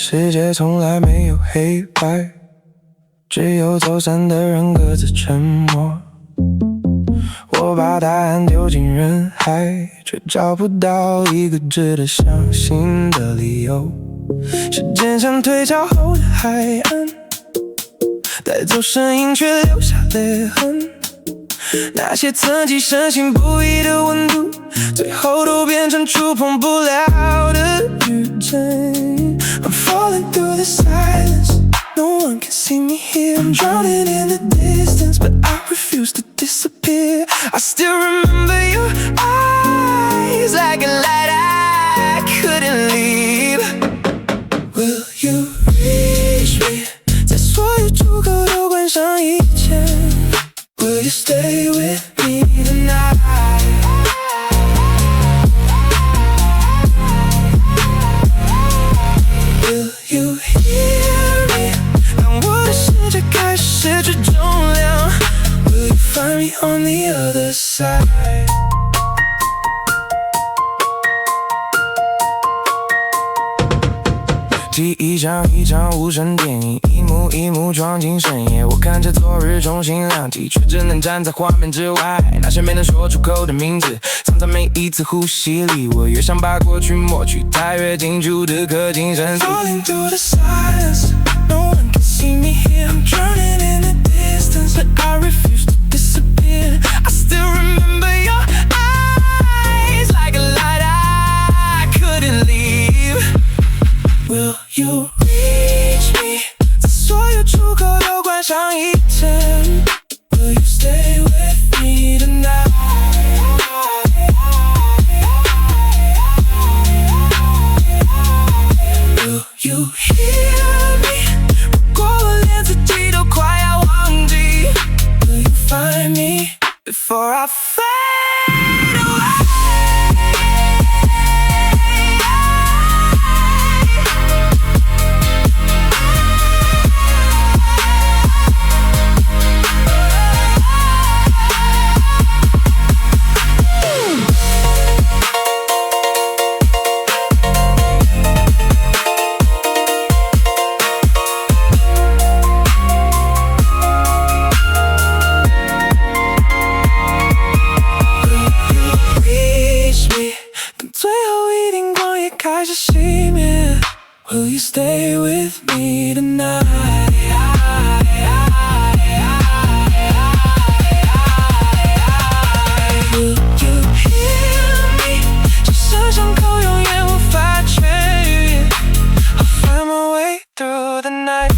世界从来没有黑白，只有走散的人各自沉默。我把答案丢进人海，却找不到一个值得相信的理由。时间像退潮后的海岸，带走声音却留下裂痕。那些曾经深信不疑的温度，最后都变成触碰不了的余震。I'm falling through the silence, no one can see me here. I'm drowning in the distance, but I refuse to disappear. I still remember your eyes like a light I couldn't leave. Will you reach me? 在所有出口都关上以前 Will you stay with me tonight? Will you hear me? 当我的世界开始失去重量 Will you find me on the other side? 记忆像一场无声电影，一幕一幕闯进深夜。我看着昨日重新亮起，却只能站在画面之外。那些没能说出口的名字，藏在每一次呼吸里。我越想把过去抹去，它越清楚地刻进身体。Falling through the silence, no one can see me here. I'm drowning in the distance, but I refuse to disappear. I still remember your eyes like a light I couldn't leave. Will you reach me? 在所有出口都关上以前 Will you stay with me tonight? Will you hear me? 如果我连自己都快要忘记 Will you find me before I fade away?最后一点光也开始熄灭 Will you stay with me tonight? Will you hear me? 这声伤口永远无法痊愈 I'll find my way through the night